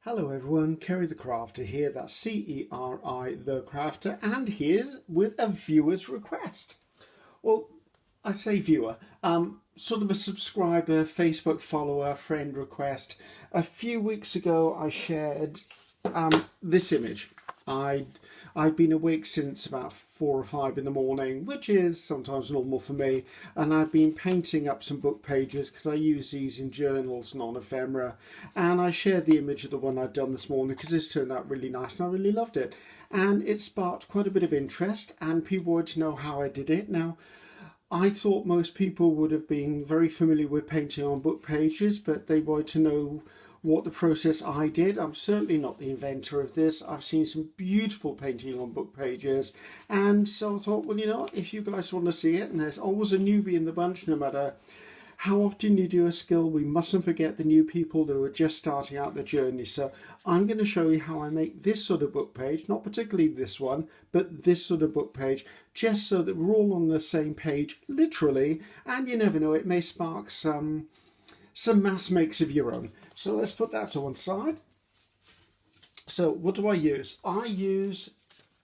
Hello everyone, Ceri the Crafter here, that's C-E-R-I the Crafter, and here's with a viewer's request. Well, I say viewer, sort of a subscriber, Facebook follower, friend request. A few weeks ago I shared this image. I'd been awake since about 4 or 5 in the morning, which is sometimes normal for me, and I'd been painting up some book pages because I use these in journals and on ephemera, and I shared the image of the one I'd done this morning because this turned out really nice and I really loved it, and it sparked quite a bit of interest and people wanted to know how I did it. Now, I thought most people would have been very familiar with painting on book pages, but they wanted to know what the process I did. I'm certainly not the inventor of this. I've seen some beautiful painting on book pages, and so I thought, well, you know, if you guys want to see it, and there's always a newbie in the bunch, no matter how often you do a skill, we mustn't forget the new people who are just starting out the journey. So I'm going to show you how I make this sort of book page, not particularly this one, but this sort of book page, just so that we're all on the same page, literally, and you never know, it may spark some mass makes of your own. So let's put that to one side. So what do I use? I use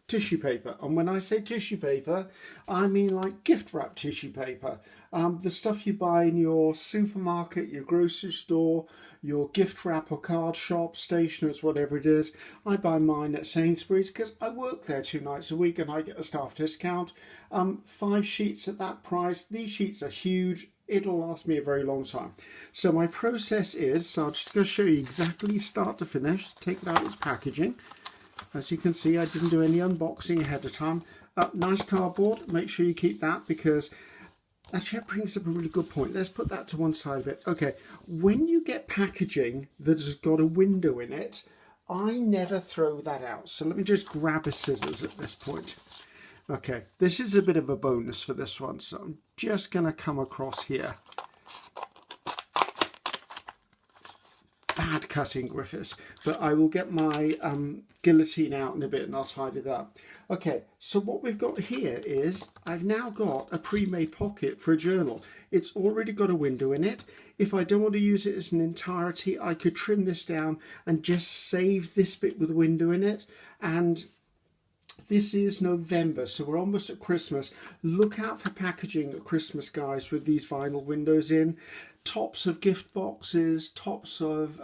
tissue paper, and when I say tissue paper, I mean like gift wrap tissue paper. The stuff you buy in your supermarket, your grocery store, your gift wrap or card shop, stationers, whatever it is. I buy mine at Sainsbury's because I work there 2 nights a week and I get a staff discount. 5 sheets at that price. These sheets are huge. It'll last me a very long time. So my process is, so I'm just going to show you exactly start to finish. Take it out of its packaging. As you can see, I didn't do any unboxing ahead of time. Nice cardboard, make sure you keep that, because actually that brings up a really good point. Let's put that to one side of it. Okay, when you get packaging that has got a window in it, I never throw that out. So let me just grab a scissors at this point. Okay, this is a bit of a bonus for this one, so I'm just going to come across here. Bad cutting, Griffiths, but I will get my guillotine out in a bit and I'll tidy that up. Okay, so what we've got here is I've now got a pre-made pocket for a journal. It's already got a window in it. If I don't want to use it as an entirety, I could trim this down and just save this bit with a window in it. And this is November, so we're almost at Christmas. Look out for packaging at Christmas, guys, with these vinyl windows in. Tops of gift boxes, tops of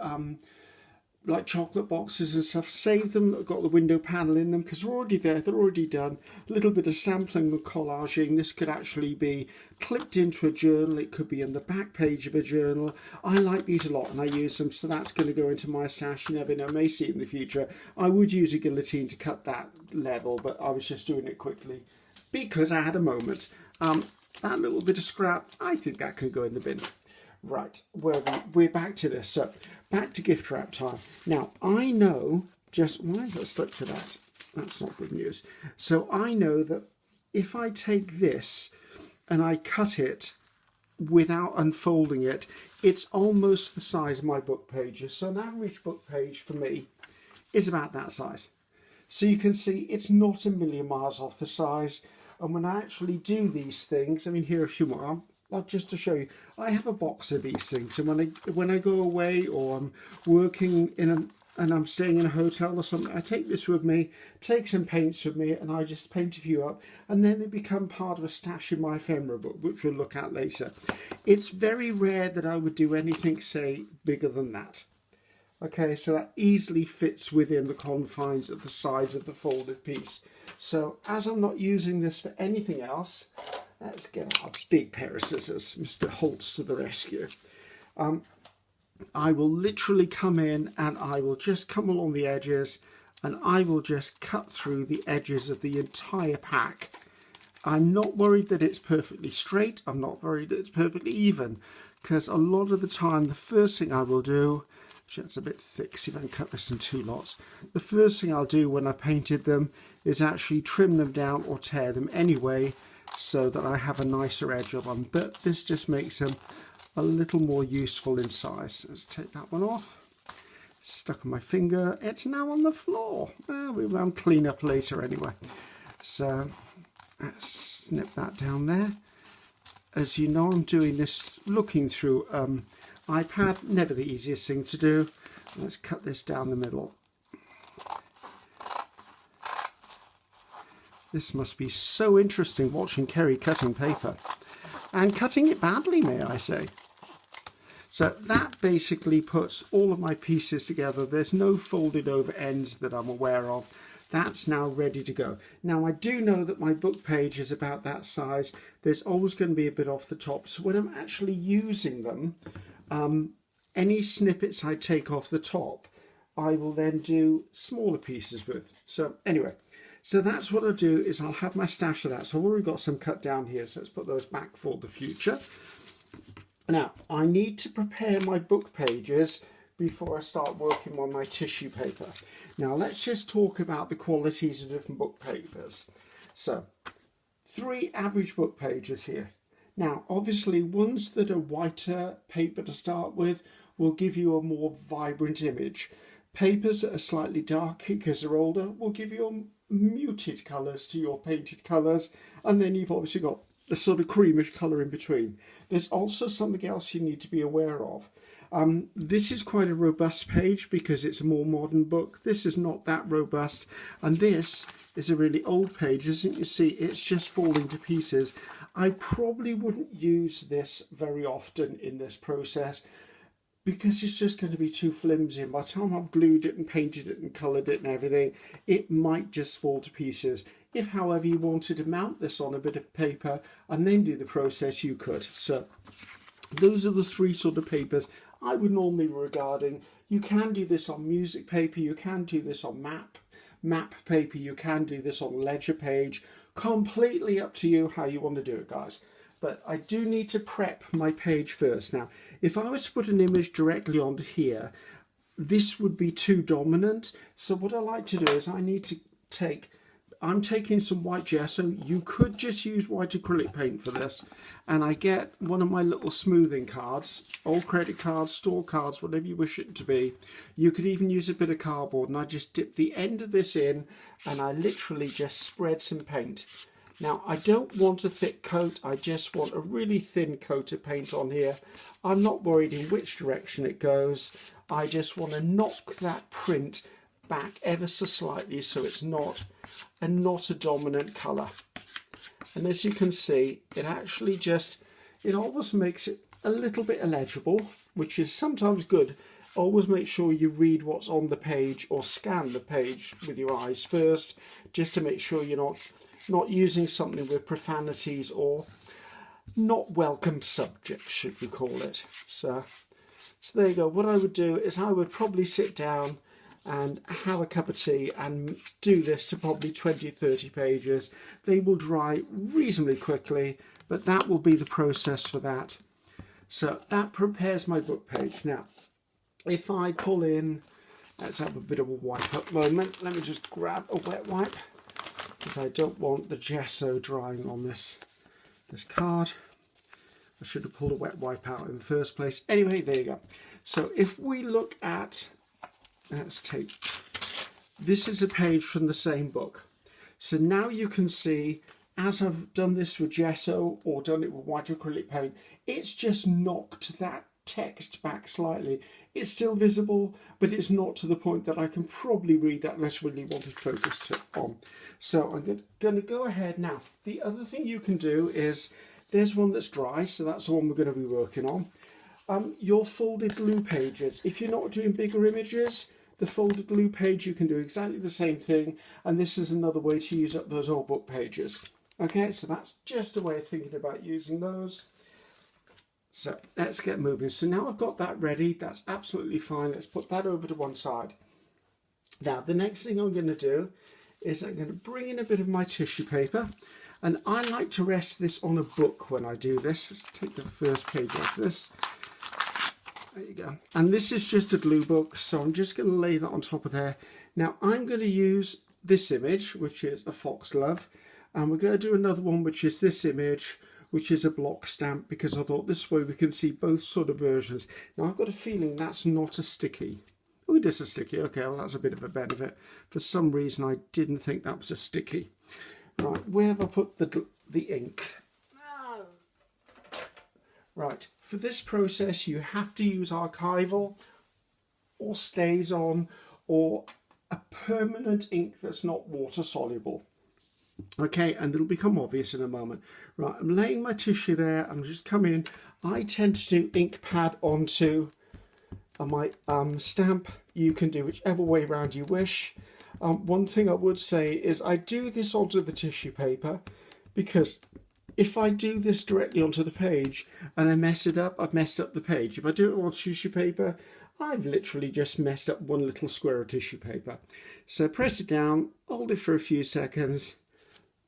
like chocolate boxes and stuff. Save them that have got the window panel in them because they're already there, they're already done. A little bit of sampling and collaging. This could actually be clipped into a journal. It could be in the back page of a journal. I like these a lot and I use them, so that's going to go into my stash. You never know, may see it in the future. I would use a guillotine to cut that level, but I was just doing it quickly because I had a moment. That little bit of scrap, I think that could go in the bin. Right, well, we're back to this. So, back to gift wrap time. Now, I know just... Why is that stuck to that? That's not good news. So, I know that if I take this and I cut it without unfolding it, it's almost the size of my book pages. So, an average book page for me is about that size. So, you can see it's not a million miles off the size. And when I actually do these things, I mean, here are a few more. Just to show you, I have a box of these things, and when I go away or I'm working and I'm staying in a hotel or something, I take this with me, take some paints with me, and I just paint a few up, and then they become part of a stash in my ephemera book, which we'll look at later. It's very rare that I would do anything, say, bigger than that. Okay, so that easily fits within the confines of the size of the folded piece. So as I'm not using this for anything else, let's get a big pair of scissors, Mr. Holtz to the rescue. I will literally come in and I will just come along the edges and I will just cut through the edges of the entire pack. I'm not worried that it's perfectly straight. I'm not worried that it's perfectly even, because a lot of the time the first thing I will do, it's a bit thick, see if I can cut this in 2 lots. The first thing I'll do when I painted them is actually trim them down or tear them anyway, so that I have a nicer edge of them, but this just makes them a little more useful in size. Let's take that one off. Stuck on my finger. It's now on the floor. We'll clean up later anyway. So let's snip that down there. As you know, I'm doing this looking through iPad. Never the easiest thing to do. Let's cut this down the middle. This must be so interesting watching Ceri cutting paper. And cutting it badly, may I say. So that basically puts all of my pieces together. There's no folded over ends that I'm aware of. That's now ready to go. Now I do know that my book page is about that size. There's always going to be a bit off the top. So when I'm actually using them, any snippets I take off the top, I will then do smaller pieces with. So anyway, so that's what I'll do is I'll have my stash of that. So I've already got some cut down here. So let's put those back for the future. Now, I need to prepare my book pages before I start working on my tissue paper. Now, let's just talk about the qualities of different book papers. So, 3 average book pages here. Now, obviously, ones that are whiter paper to start with will give you a more vibrant image. Papers that are slightly darker because they're older will give you muted colours to your painted colours. And then you've obviously got the sort of creamish colour in between. There's also something else you need to be aware of. This is quite a robust page because it's a more modern book. This is not that robust, and this is a really old page. As you can see, it's just falling to pieces. I probably wouldn't use this very often in this process because it's just going to be too flimsy. And by the time I've glued it and painted it and coloured it and everything, it might just fall to pieces. If, however, you wanted to mount this on a bit of paper and then do the process, you could. So those are the 3 sort of papers I would normally be regarding. You can do this on music paper, you can do this on map paper, you can do this on ledger page. Completely up to you how you want to do it, guys. But I do need to prep my page first. Now, if I was to put an image directly onto here, this would be too dominant. So what I like to do is I need to I'm taking some white gesso. You could just use white acrylic paint for this. And I get one of my little smoothing cards, old credit cards, store cards, whatever you wish it to be. You could even use a bit of cardboard, and I just dip the end of this in and I literally just spread some paint. Now, I don't want a thick coat. I just want a really thin coat of paint on here. I'm not worried in which direction it goes. I just want to knock that print back ever so slightly so it's not a dominant colour. And as you can see, it actually it always makes it a little bit illegible, which is sometimes good. Always make sure you read what's on the page or scan the page with your eyes first, just to make sure you're not using something with profanities or not welcome subjects, should we call it. So there you go. What I would do is I would probably sit down and have a cup of tea and do this to probably 20-30 pages. They will dry reasonably quickly, but that will be the process for that. So that prepares my book page. Now, if I pull in, let's have a bit of a wipe up moment. Let me just grab a wet wipe because I don't want the gesso drying on this card. I should have pulled a wet wipe out in the first place. Anyway, there you go. So if we look at, let's take, this is a page from the same book. So now you can see, as I've done this with gesso or done it with white acrylic paint, it's just knocked that text back slightly. It's still visible, but it's not to the point that I can probably read that unless I really want to focus on. So I'm going to go ahead now. The other thing you can do is, there's one that's dry, so that's the one we're going to be working on. Your folded glue pages. If you're not doing bigger images, the folded glue page, you can do exactly the same thing, and this is another way to use up those old book pages. Okay, so that's just a way of thinking about using those. So let's get moving. So now I've got that ready, that's absolutely fine. Let's put that over to one side. Now the next thing I'm going to do is I'm going to bring in a bit of my tissue paper, and I like to rest this on a book when I do this. Let's take the first page off this. There you go. And this is just a glue book, so I'm just going to lay that on top of there. Now I'm going to use this image, which is a foxglove, and we're going to do another one, which is this image, which is a block stamp, because I thought this way we can see both sort of versions. Now I've got a feeling that's not a sticky. Oh, it is a sticky. Okay, well that's a bit of a benefit. For some reason I didn't think that was a sticky. Right, where have I put the ink? No. Right, for this process you have to use archival or stays on, or a permanent ink that's not water soluble. Okay, and it'll become obvious in a moment. Right, I'm laying my tissue there. I'm just coming in. I tend to do ink pad onto my stamp. You can do whichever way around you wish. One thing I would say is I do this onto the tissue paper, because if I do this directly onto the page and I mess it up, I've messed up the page. If I do it on tissue paper, I've literally just messed up one little square of tissue paper. So press it down, hold it for a few seconds,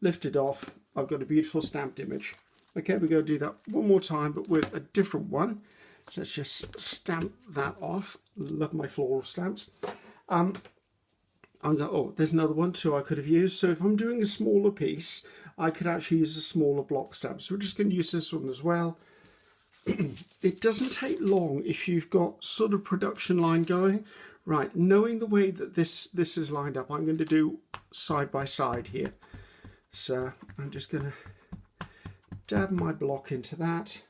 lift it off. I've got a beautiful stamped image. Okay, we're going to do that one more time, but with a different one. So let's just stamp that off. Love my floral stamps. Oh, there's another one too I could have used. So if I'm doing a smaller piece, I could actually use a smaller block stamp. So we're just going to use this one as well. It doesn't take long if you've got sort of production line going. Right, knowing the way that this is lined up, I'm going to do side by side here. So I'm just going to dab my block into that.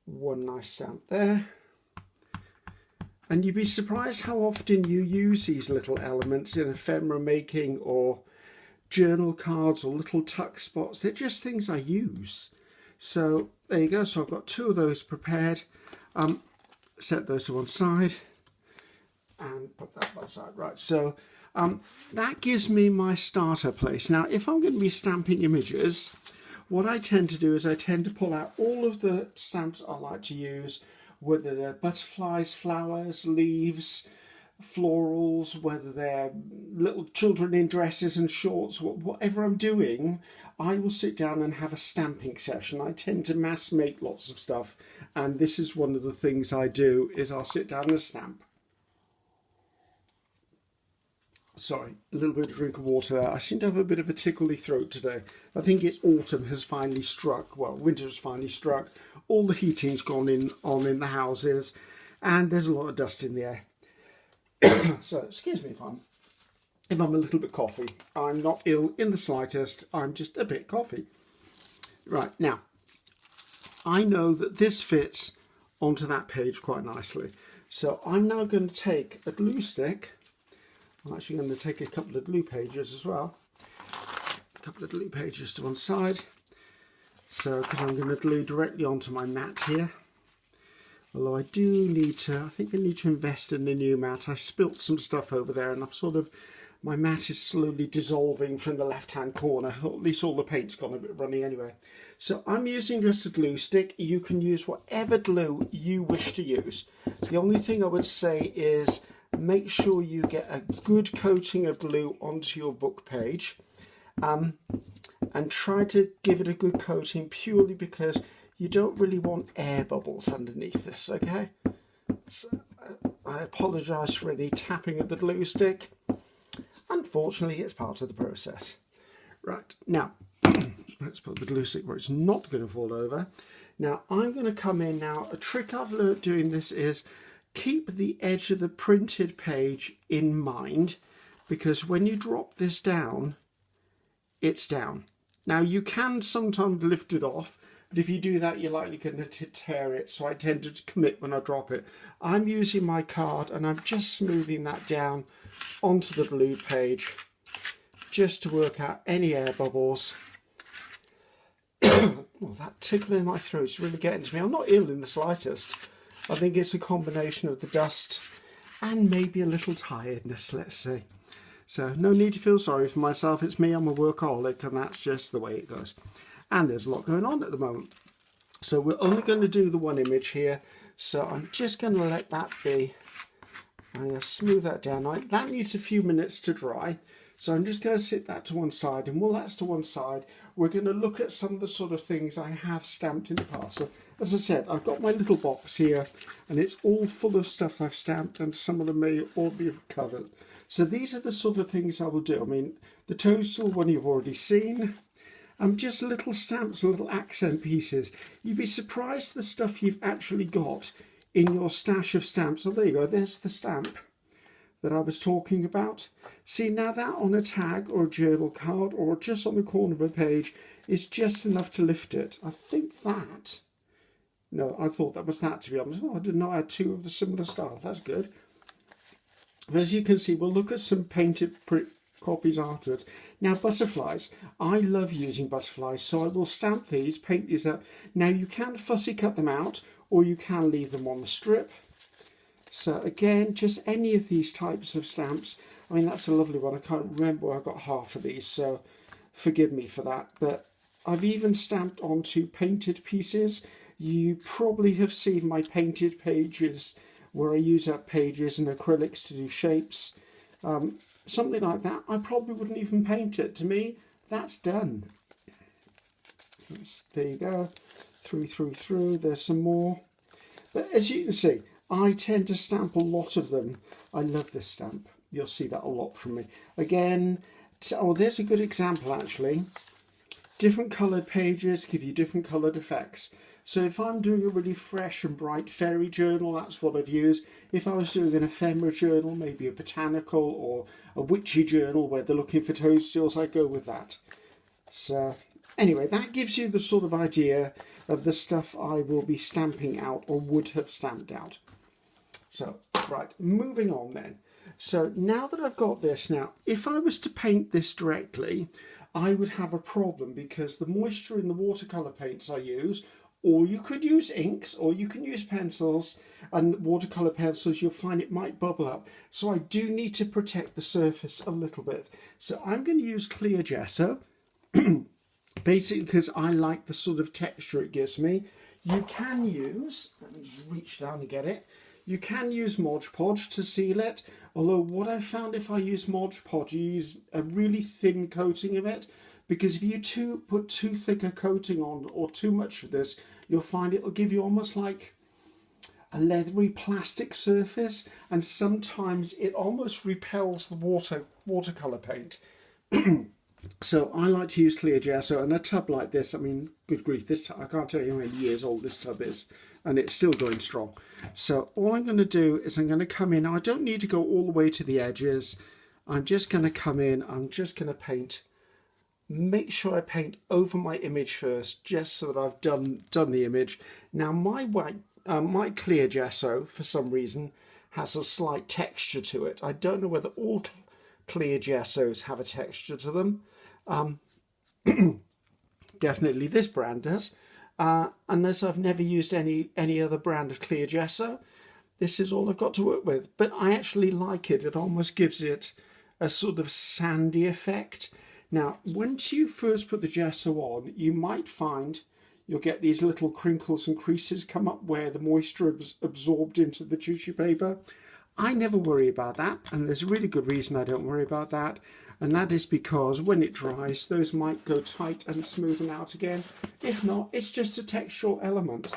One nice stamp there. And you'd be surprised how often you use these little elements in ephemera making or journal cards or little tuck spots. They're just things I use. So there you go. So I've got two of those prepared. Set those to one side and put that one side. Right, so that gives me my starter place. Now, if I'm going to be stamping images, what I tend to do is I tend to pull out all of the stamps I like to use, whether they're butterflies, flowers, leaves, florals, whether they're little children in dresses and shorts, whatever I'm doing, I will sit down and have a stamping session. I tend to mass make lots of stuff, and this is one of the things I do, is I'll sit down and stamp. Sorry, a little bit of drink of water there. I seem to have a bit of a tickly throat today. I think it's autumn has finally struck. Well, winter has finally struck. All the heating's gone on in the houses, and there's a lot of dust in the air. So, excuse me if I'm a little bit coffee. I'm not ill in the slightest. I'm just a bit coffee. Right, now, I know that this fits onto that page quite nicely. So I'm now going to take a glue stick. I'm actually going to take a couple of glue pages as well. A couple of glue pages to one side. So, because I'm going to glue directly onto my mat here. Although I think I need to invest in a new mat. I spilt some stuff over there, and my mat is slowly dissolving from the left-hand corner. Or at least all the paint's gone a bit runny anyway. So I'm using just a glue stick. You can use whatever glue you wish to use. The only thing I would say is make sure you get a good coating of glue onto your book page. And try to give it a good coating, purely because you don't really want air bubbles underneath this, okay? So I apologise for any tapping of the glue stick. Unfortunately, it's part of the process. Right, now, let's put the glue stick where it's not going to fall over. Now, I'm going to come in now. A trick I've learnt doing this is keep the edge of the printed page in mind, because when you drop this down, it's down. Now, you can sometimes lift it off, but if you do that, you're likely going to tear it. So I tend to commit when I drop it. I'm using my card and I'm just smoothing that down onto the blue page just to work out any air bubbles. Well, that tickle in my throat is really getting to me. I'm not ill in the slightest. I think it's a combination of the dust and maybe a little tiredness, let's say. So no need to feel sorry for myself. It's me, I'm a workaholic, and that's just the way it goes. And there's a lot going on at the moment. So we're only going to do the one image here. So I'm just going to let that be. I'm going to smooth that down. That needs a few minutes to dry. So I'm just going to sit that to one side. And while that's to one side, we're going to look at some of the sort of things I have stamped in the past. So as I said, I've got my little box here, and it's all full of stuff I've stamped, and some of them may all be recovered. So these are the sort of things I will do. I mean, the toadstool one you've already seen. Just little stamps, little accent pieces. You'd be surprised the stuff you've actually got in your stash of stamps. So there you go, there's the stamp that I was talking about. See, now that on a tag or a journal card or just on the corner of a page is just enough to lift it. I think that No, I thought that was that, to be honest. Oh, I didn't know I had two of the similar style. That's good. And as you can see, we'll look at some painted copies afterwards. Now, butterflies. I love using butterflies, so I will stamp these, paint these up. Now, you can fussy cut them out, or you can leave them on the strip. So again, just any of these types of stamps. I mean, that's a lovely one. I can't remember where I got half of these, so forgive me for that. But I've even stamped onto painted pieces. You probably have seen my painted pages where I use up pages and acrylics to do shapes. Something like that, I probably wouldn't even paint it. To me, that's done. There you go. Through. There's some more. But as you can see, I tend to stamp a lot of them. I love this stamp. You'll see that a lot from me. Again, oh, there's a good example actually. Different coloured pages give you different coloured effects. So if I'm doing a really fresh and bright fairy journal, that's what I'd use. If I was doing an ephemera journal, maybe a botanical or a witchy journal where they're looking for toadstools, I'd go with that. So anyway, that gives you the sort of idea of the stuff I will be stamping out or would have stamped out. So, right, moving on then. So now that I've got this, now, if I was to paint this directly, I would have a problem because the moisture in the watercolour paints I use, or you could use inks, or you can use pencils, and watercolour pencils, you'll find it might bubble up. So I do need to protect the surface a little bit. So I'm going to use clear gesso, basically because I like the sort of texture it gives me. You can use, let me just reach down and get it. You can use Mod Podge to seal it, although what I found if I use Mod Podge, you use a really thin coating of it, because if you put too thick a coating on or too much of this, you'll find it'll give you almost like a leathery plastic surface, and sometimes it almost repels the watercolour paint. So I like to use clear gesso, and a tub like this, I mean, good grief, this I can't tell you how many years old this tub is, and it's still going strong. So all I'm going to do is I'm going to come in. I don't need to go all the way to the edges. I'm just going to come in. I'm just going to paint. Make sure I paint over my image first, just so that I've done the image. Now my clear gesso, for some reason, has a slight texture to it. I don't know whether all clear gessos have a texture to them. Definitely this brand does. Unless I've never used any other brand of clear gesso, this is all I've got to work with. But I actually like it. It almost gives it a sort of sandy effect. Now, once you first put the gesso on, you might find you'll get these little crinkles and creases come up where the moisture is absorbed into the tissue paper. I never worry about that, and there's a really good reason I don't worry about that, and that is because when it dries, those might go tight and smoothen out again. If not, it's just a textural element.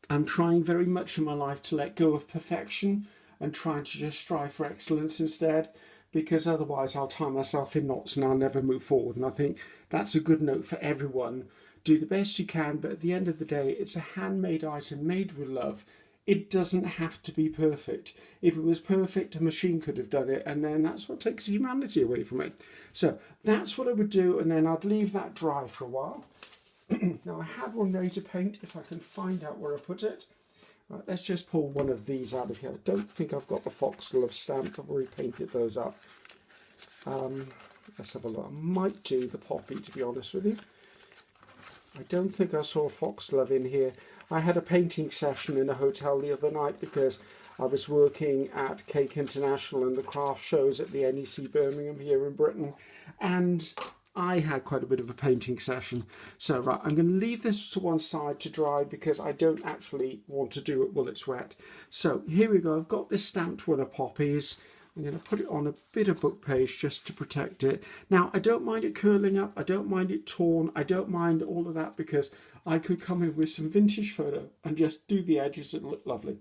I'm trying very much in my life to let go of perfection and trying to just strive for excellence instead, because otherwise I'll tie myself in knots and I'll never move forward. And I think that's a good note for everyone. Do the best you can, but at the end of the day, it's a handmade item made with love. It doesn't have to be perfect. If it was perfect, a machine could have done it, and then that's what takes humanity away from it. So that's what I would do, and then I'd leave that dry for a while. Now I had one ready to paint, if I can find out where I put it. Right, let's just pull one of these out of here. I don't think I've got the foxglove stamp. I've already painted those up. Let's have a look. I might do the poppy, to be honest with you. I don't think I saw foxglove in here. I had a painting session in a hotel the other night because I was working at Cake International and the craft shows at the NEC Birmingham here in Britain, and I had quite a bit of a painting session. So right, I'm going to leave this to one side to dry because I don't actually want to do it while it's wet. So here we go. I've got this stamped one of poppies. I'm going to put it on a bit of book page just to protect it. Now, I don't mind it curling up. I don't mind it torn. I don't mind all of that because I could come in with some vintage photo and just do the edges and look lovely.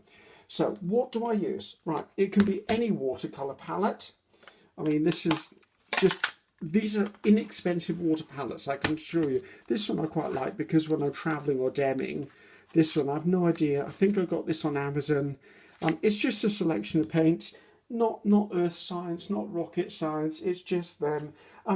So what do I use? Right, it can be any watercolour palette. I mean, this is just, these are inexpensive water palettes, I can assure you. This one I quite like because when I'm travelling or demming, this one, I've no idea. I think I got this on Amazon. It's just a selection of paints. not earth science, not rocket science, it's just them.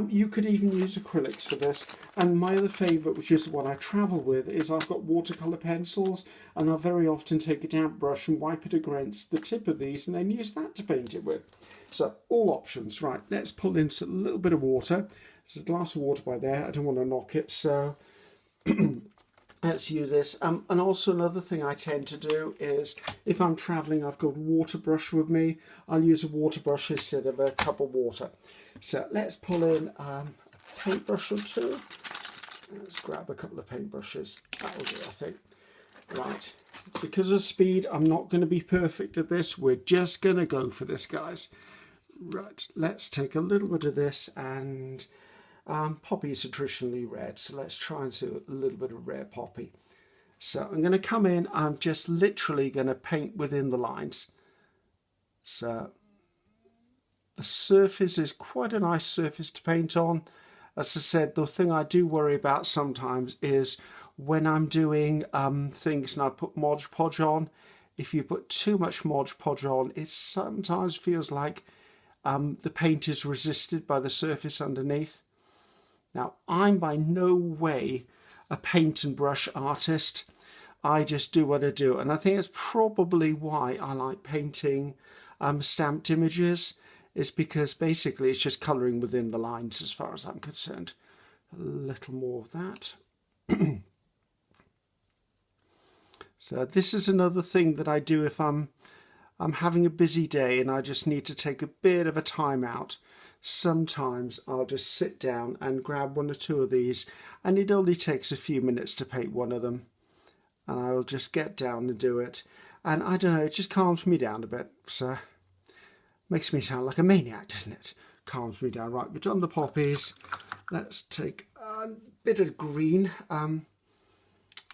You could even use acrylics for this. And my other favourite, which is the one I travel with, is I've got watercolour pencils, and I'll very often take a damp brush and wipe it against the tip of these and then use that to paint it with. So all options. Right, let's pull in a little bit of water. There's a glass of water by there, I don't want to knock it, so let's use this. And also another thing I tend to do is, if I'm travelling, I've got a water brush with me. I'll use a water brush instead of a cup of water. So let's pull in a paintbrush or two. Let's grab a couple of paintbrushes. That'll do, I think. Right. Because of speed, I'm not going to be perfect at this. We're just going to go for this, guys. Right. Let's take a little bit of this, and poppies are traditionally red, so let's try and do a little bit of red poppy. So I'm going to come in, I'm just literally going to paint within the lines. So the surface is quite a nice surface to paint on. As I said, the thing I do worry about sometimes is when I'm doing things and I put Mod Podge on, if you put too much Mod Podge on, it sometimes feels like the paint is resisted by the surface underneath. Now, I'm by no way a paint and brush artist. I just do what I do. And I think that's probably why I like painting stamped images, is because basically it's just colouring within the lines as far as I'm concerned. A little more of that. So this is another thing that I do if I'm having a busy day and I just need to take a bit of a time out. Sometimes I'll just sit down and grab one or two of these, and it only takes a few minutes to paint one of them, and I'll just get down and do it. And I don't know, it just calms me down a bit. So makes me sound like a maniac, doesn't it? Calms me down. Right, we've done the poppies. Let's take a bit of green.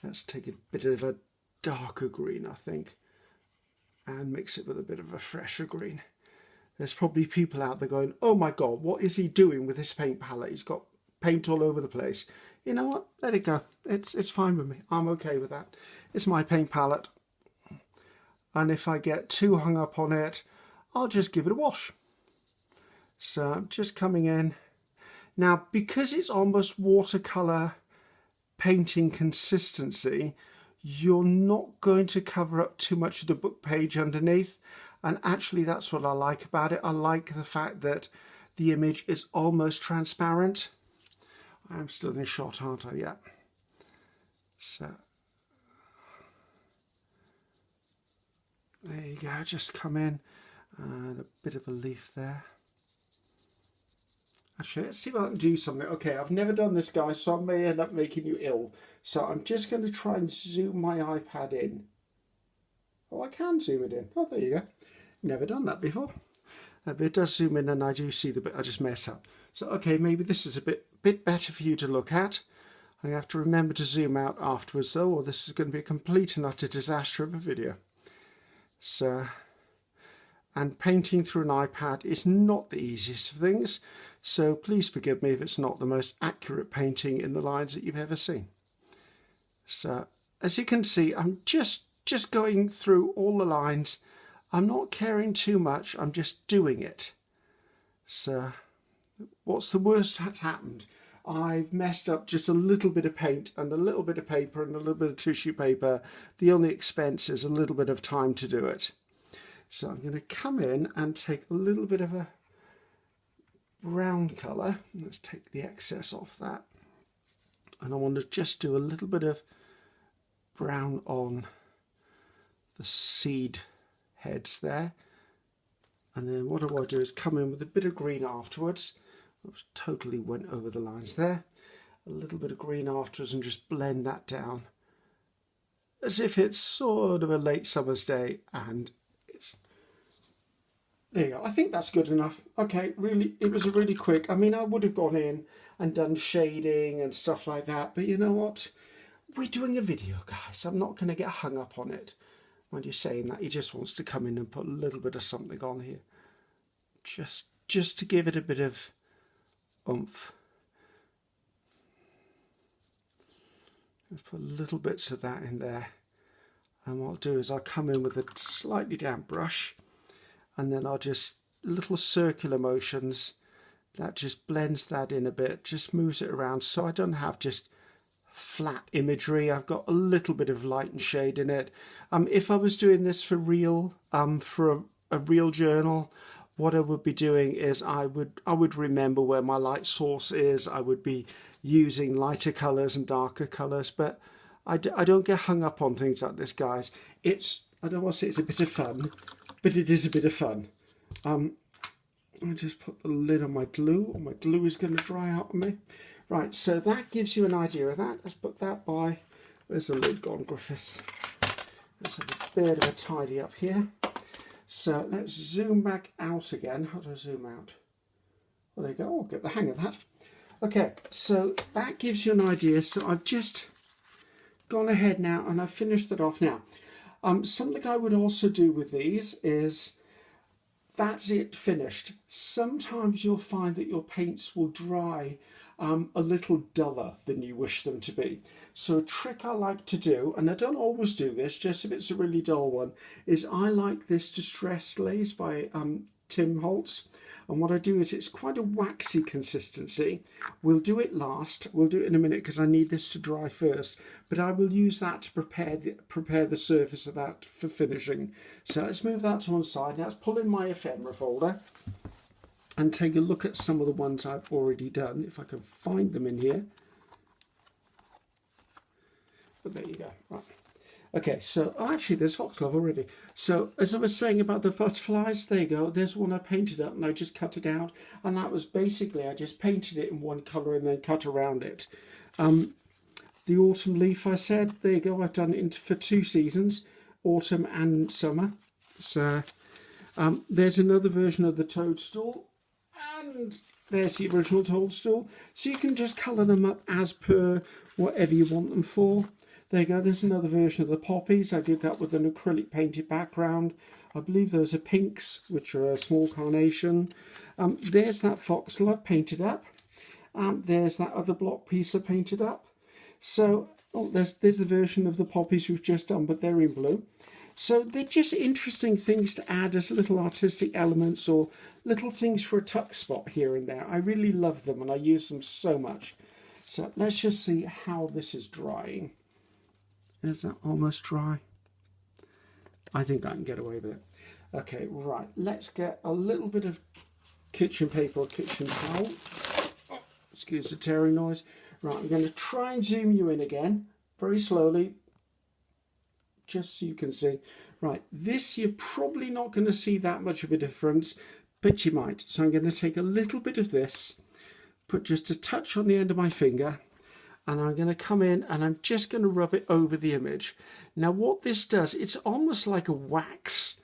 Let's take a bit of a darker green, I think, and mix it with a bit of a fresher green. There's probably people out there going, oh my God, what is he doing with this paint palette? He's got paint all over the place. You know what? Let it go. It's fine with me. I'm okay with that. It's my paint palette. And if I get too hung up on it, I'll just give it a wash. So I'm just coming in. Now, because it's almost watercolour painting consistency, you're not going to cover up too much of the book page underneath. And actually, that's what I like about it. I like the fact that the image is almost transparent. I'm still in shot, aren't I? Yeah. So there you go. Just come in and a bit of a leaf there. Actually, let's see if I can do something. Okay, I've never done this, guys, so I may end up making you ill. So I'm just going to try and zoom my iPad in. Oh, I can zoom it in. Oh, there you go. Never done that before. But it does zoom in, and I do see the bit I just messed up. So, okay, maybe this is a bit better for you to look at. I have to remember to zoom out afterwards, though, or this is going to be a complete and utter disaster of a video. So, and painting through an iPad is not the easiest of things, so please forgive me if it's not the most accurate painting in the lines that you've ever seen. So, as you can see, I'm just going through all the lines. I'm not caring too much, I'm just doing it. So, what's the worst that's happened? I've messed up just a little bit of paint and a little bit of paper and a little bit of tissue paper. The only expense is a little bit of time to do it. So I'm going to come in and take a little bit of a brown colour. Let's take the excess off that. And I want to just do a little bit of brown on the seed heads there. And then what I want to do is come in with a bit of green afterwards. Oops, totally went over the lines there. A little bit of green afterwards and just blend that down as if it's sort of a late summer's day, and it's there you go. I think that's good enough. Okay, really, it was a really quick. I mean, I would have gone in and done shading and stuff like that, but you know what? We're doing a video, guys. I'm not going to get hung up on it. Mind you saying that, he just wants to come in and put a little bit of something on here, just to give it a bit of oomph. Let's put little bits of that in there, and what I'll do is I'll come in with a slightly damp brush and then I'll just little circular motions. That just blends that in a bit, just moves it around so I don't have just flat imagery. I've got a little bit of light and shade in it. If I was doing this for real, for a real journal, what I would be doing is I would remember where my light source is. I would be using lighter colours and darker colours, but I don't get hung up on things like this, guys. I don't want to say it's a bit of fun, but it is a bit of fun. I'll just put the lid on my glue, or my glue is going to dry out on me. Right, so that gives you an idea of that. Let's put that by. Where's the lid gone, Griffiths? Let's have a bit of a tidy up here. So let's zoom back out again. How do I zoom out? Well, there you go. I'll get the hang of that. Okay, so that gives you an idea. So I've just gone ahead now and I've finished that off now. Something I would also do with these is, that's it finished. Sometimes you'll find that your paints will dry a little duller than you wish them to be. So a trick I like to do, and I don't always do this, just if it's a really dull one, is I like this Distress Glaze by Tim Holtz. And what I do is, it's quite a waxy consistency. We'll do it last. We'll do it in a minute because I need this to dry first. But I will use that to prepare the surface of that for finishing. So let's move that to one side. Now let's pull in my ephemera folder and take a look at some of the ones I've already done, if I can find them in here. But there you go. Right. Okay, so actually there's foxglove already. So as I was saying about the butterflies, there you go. There's one I painted up and I just cut it out. And that was basically, I just painted it in one colour and then cut around it. The autumn leaf, I said, there you go. I've done it for 2 seasons, autumn and summer. So there's another version of the toadstool. And there's the original toadstool. So you can just colour them up as per whatever you want them for. There you go, there's another version of the poppies. I did that with an acrylic painted background. I believe those are pinks, which are a small carnation. There's that foxglove painted up. There's that other block piece I painted up. So, there's the version of the poppies we've just done, but they're in blue. So they're just interesting things to add as little artistic elements or little things for a tuck spot here and there. I really love them and I use them so much. So let's just see how this is drying. Is that almost dry? I think I can get away with it. Okay, right. Let's get a little bit of kitchen paper or kitchen towel. Oh, excuse the tearing noise. Right, I'm going to try and zoom you in again, very slowly, just so you can see. Right, this you're probably not going to see that much of a difference, but you might. So I'm going to take a little bit of this, put just a touch on the end of my finger, and I'm going to come in and I'm just going to rub it over the image. Now what this does, it's almost like a wax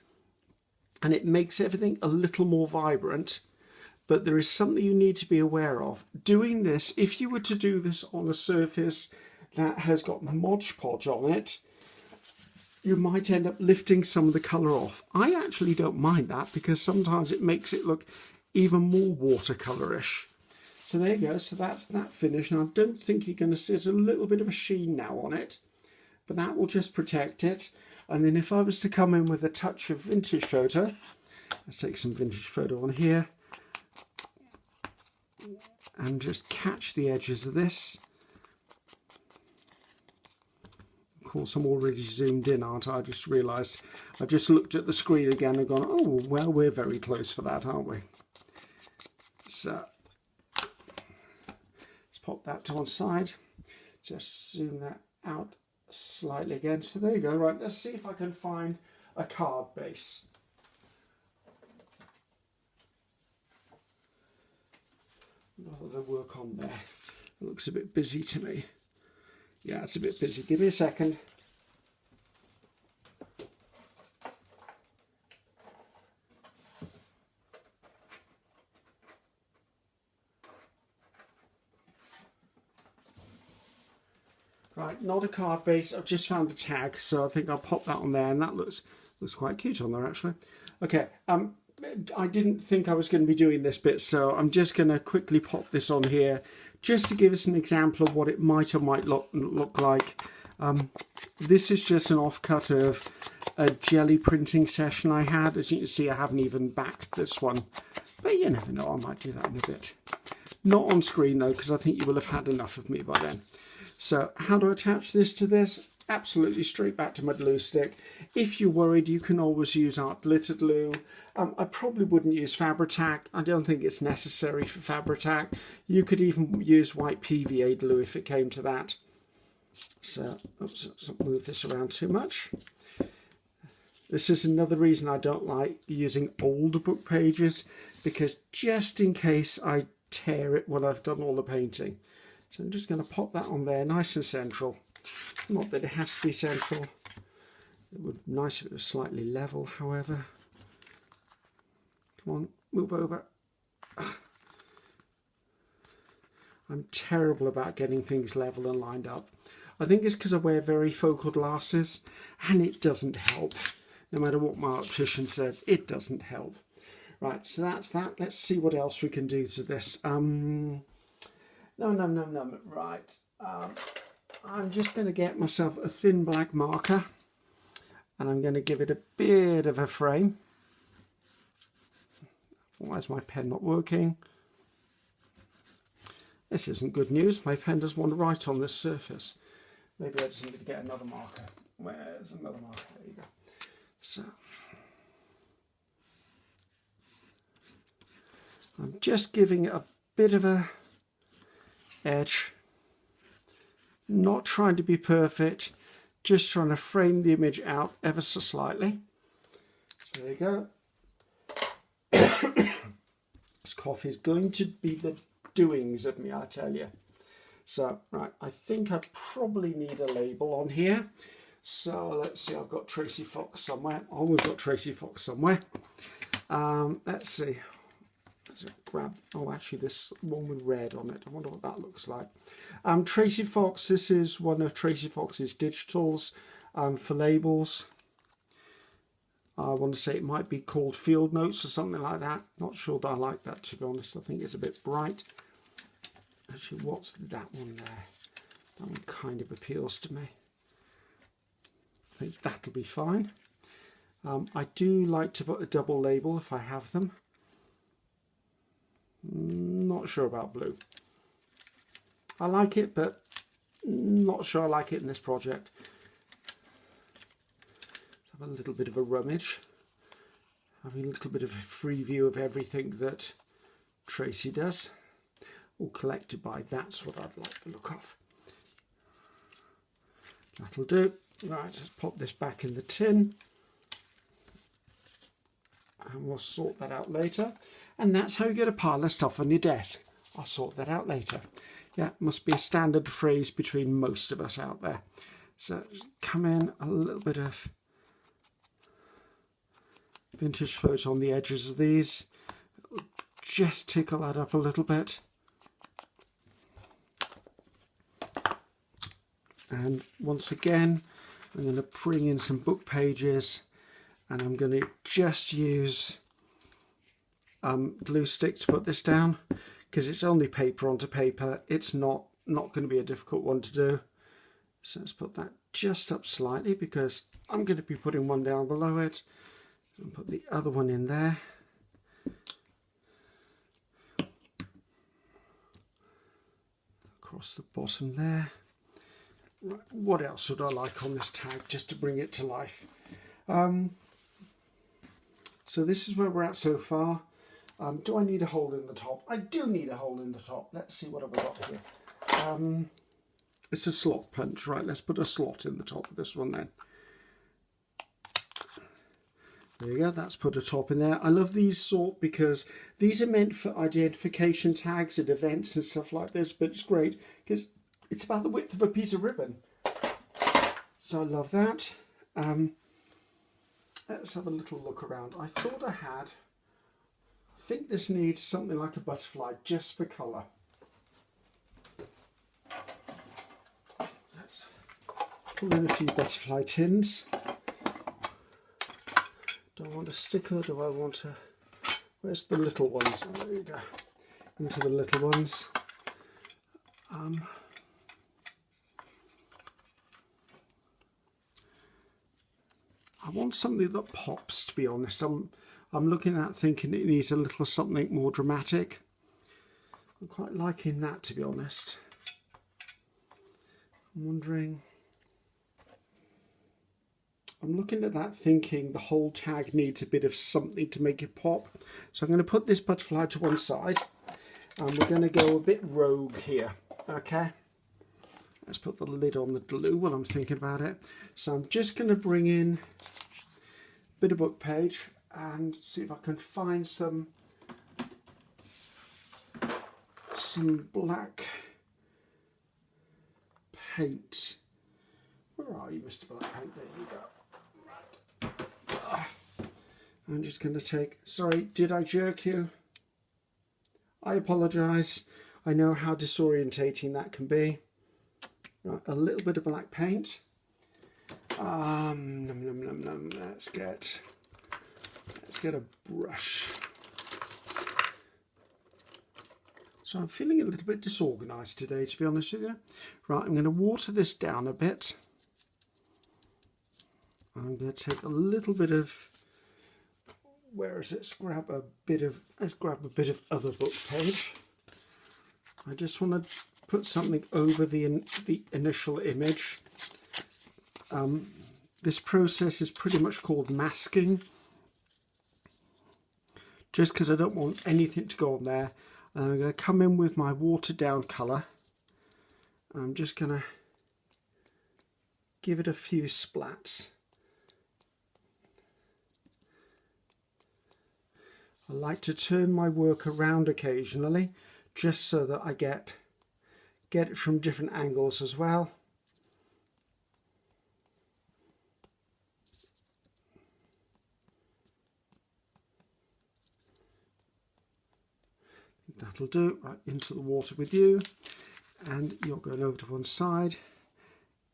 and it makes everything a little more vibrant, but there is something you need to be aware of. Doing this, if you were to do this on a surface that has got Mod Podge on it, you might end up lifting some of the colour off. I actually don't mind that because sometimes it makes it look even more watercolourish. So there you go, so that's that finished. And I don't think you're going to see, there's a little bit of a sheen now on it, but that will just protect it. And then if I was to come in with a touch of vintage photo, let's take some vintage photo on here, and just catch the edges of this. Of course, I'm already zoomed in, aren't I? I just realised, I've just looked at the screen again and gone, oh, well, we're very close for that, aren't we? So pop that to one side, just zoom that out slightly again. So there you go. Right, let's see if I can find a card base. What other work on there? It looks a bit busy to me. Yeah, it's a bit busy. Give me a second. Right, not a card base. I've just found a tag, so I think I'll pop that on there, and that looks quite cute on there actually. Okay, I didn't think I was going to be doing this bit, so I'm just going to quickly pop this on here, just to give us an example of what it might or might look like. This is just an offcut of a jelly printing session I had. As you can see, I haven't even backed this one, but you never know, I might do that in a bit. Not on screen though, because I think you will have had enough of me by then. So how do I attach this to this? Absolutely straight back to my glue stick. If you're worried, you can always use art glitter glue. I probably wouldn't use Fabri-Tac. I don't think it's necessary for Fabri-Tac. You could even use white PVA glue if it came to that. So, oops, let's not move this around too much. This is another reason I don't like using old book pages, because just in case I tear it when I've done all the painting. So I'm just going to pop that on there nice and central. Not that it has to be central. It would be nice if it was slightly level, however. Come on, move over. I'm terrible about getting things level and lined up. I think it's because I wear very focal glasses and it doesn't help. No matter what my optician says, it doesn't help. Right, so that's that. Let's see what else we can do to this. No. Right. I'm just going to get myself a thin black marker and I'm going to give it a bit of a frame. Why is my pen not working? This isn't good news. My pen doesn't want to write on this surface. Maybe I just need to get another marker. Where's another marker? There you go. So I'm just giving it a bit of a edge. Not trying to be perfect, just trying to frame the image out ever so slightly. So there you go. This coffee is going to be the doings of me, I tell you. So, right, I think I probably need a label on here. So let's see, I've got Tracy Fox somewhere. Oh, we've got Tracy Fox somewhere. Let's see. Let's grab, oh, actually this one with red on it. I wonder what that looks like. Tracy Fox, this is one of Tracy Fox's digitals for labels. I want to say it might be called Field Notes or something like that. Not sure that I like that, to be honest. I think it's a bit bright. Actually, what's that one there? That one kind of appeals to me. I think that'll be fine. I do like to put a double label if I have them. Not sure about blue. I like it, but not sure I like it in this project. Have a little bit of a rummage. Having a little bit of a free view of everything that Tracy does. All collected by, that's what I'd like the look of. That'll do. Right, let's pop this back in the tin. And we'll sort that out later. And that's how you get a pile of stuff on your desk. I'll sort that out later. Yeah, must be a standard phrase between most of us out there. So just come in a little bit of vintage photo on the edges of these. Just tickle that up a little bit. And once again, I'm going to bring in some book pages and I'm going to just use glue stick to put this down because it's only paper onto paper. It's not going to be a difficult one to do. So let's put that just up slightly because I'm going to be putting one down below it and put the other one in there. Across the bottom there. Right, what else would I like on this tag just to bring it to life? So this is where we're at so far. Do I need a hole in the top? I do need a hole in the top. Let's see what I've got here. It's a slot punch, right? Let's put a slot in the top of this one then. There you go, that's put a top in there. I love these sort because these are meant for identification tags at events and stuff like this, but it's great because it's about the width of a piece of ribbon. So I love that. Let's have a little look around. I thought I think this needs something like a butterfly just for colour. Let's pull in a few butterfly tins. Do I want a sticker? Do I want a... Where's the little ones? Oh, there you go. Into the little ones. I want something that pops, to be honest. I'm looking at thinking it needs a little something more dramatic. I'm quite liking that, to be honest. I'm wondering... I'm looking at that thinking the whole tag needs a bit of something to make it pop. So I'm going to put this butterfly to one side and we're going to go a bit rogue here. Okay, let's put the lid on the glue while I'm thinking about it. So I'm just going to bring in a bit of book page and see if I can find some black paint. Where are you, Mr. Black Paint? There you go. I'm just going to take, sorry, did I jerk you? I apologise. I know how disorientating that can be. Right, a little bit of black paint. Let's get a brush. So I'm feeling a little bit disorganised today, to be honest with you. Right, I'm going to water this down a bit. I'm going to take a little bit of, where is it? Let's grab a bit of other book page. I just want to put something over the initial image. This process is pretty much called masking. Just because I don't want anything to go on there. And I'm going to come in with my watered down colour. I'm just going to give it a few splats. I like to turn my work around occasionally, just so that I get it from different angles as well. That'll do. Right into the water with you, and you're going over to one side.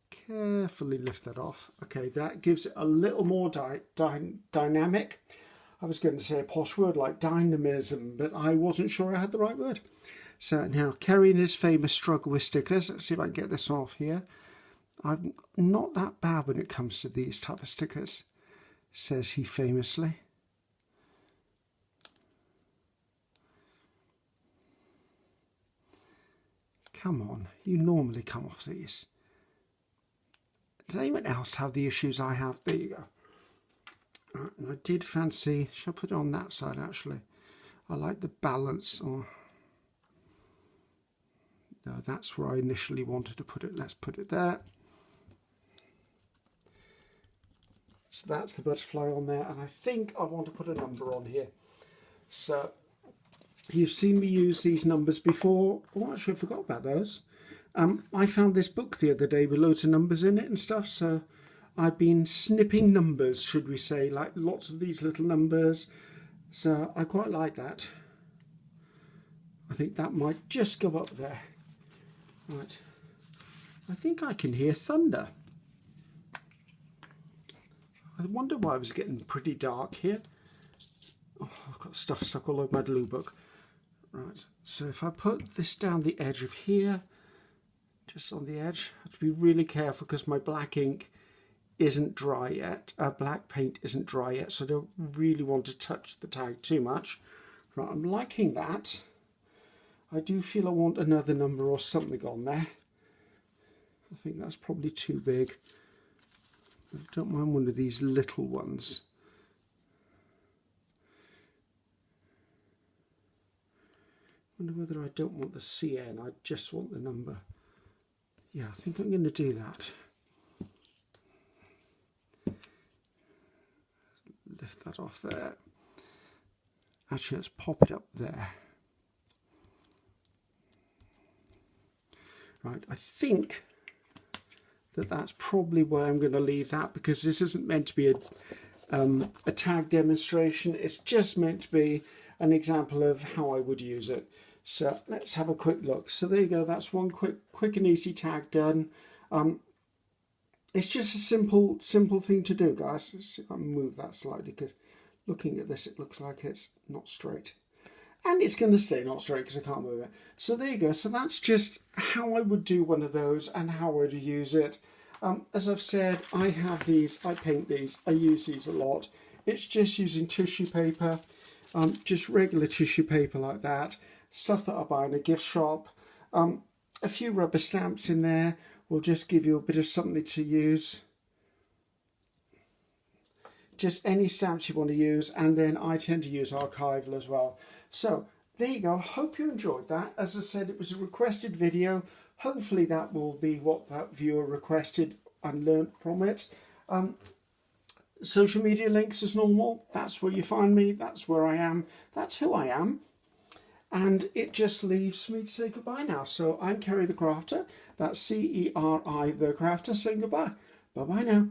Carefully lift that off. Okay, that gives it a little more dynamic. I was going to say a posh word like dynamism, but I wasn't sure I had the right word. So now, Ceri and his famous struggle with stickers. Let's see if I can get this off here. I'm not that bad when it comes to these type of stickers, says he famously. Come on, you normally come off these. Does anyone else have the issues I have? There you go. Right, and I did fancy, shall I put it on that side actually? I like the balance. No, that's where I initially wanted to put it. Let's put it there. So that's the butterfly on there, and I think I want to put a number on here. So you've seen me use these numbers before. Oh, actually I forgot about those. I found this book the other day with loads of numbers in it and stuff, so I've been snipping numbers, should we say, like lots of these little numbers. So I quite like that. I think that might just go up there. Right. I think I can hear thunder. I wonder why I was getting pretty dark here. Oh, I've got stuff stuck all over my glue book. Right, so if I put this down the edge of here, just on the edge, I have to be really careful because my black ink isn't dry yet. Black paint isn't dry yet, so I don't really want to touch the tag too much. Right, I'm liking that. I do feel I want another number or something on there. I think that's probably too big. I don't mind one of these little ones. I wonder whether I don't want the CN, I just want the number. Yeah, I think I'm going to do that. Lift that off there. Actually, let's pop it up there. Right, I think that that's probably where I'm going to leave that, because this isn't meant to be a tag demonstration. It's just meant to be an example of how I would use it. So let's have a quick look. So there you go. That's one quick and easy tag done. It's just a simple thing to do, guys. Let's see if I can move that slightly, because looking at this, it looks like it's not straight. And it's going to stay not straight because I can't move it. So there you go. So that's just how I would do one of those and how I would use it. As I've said, I have these, I paint these, I use these a lot. It's just using tissue paper, just regular tissue paper like that, stuff that I buy in a gift shop. A few rubber stamps in there will just give you a bit of something to use. Just any stamps you want to use, and then I tend to use archival as well. So there you go. Hope you enjoyed that. As I said, it was a requested video. Hopefully that will be what that viewer requested and learnt from it. Social media links as normal. That's where you find me. That's where I am. That's who I am. And it just leaves me to say goodbye now. So I'm Ceri the Crafter. That's Ceri the Crafter saying goodbye. Bye-bye now.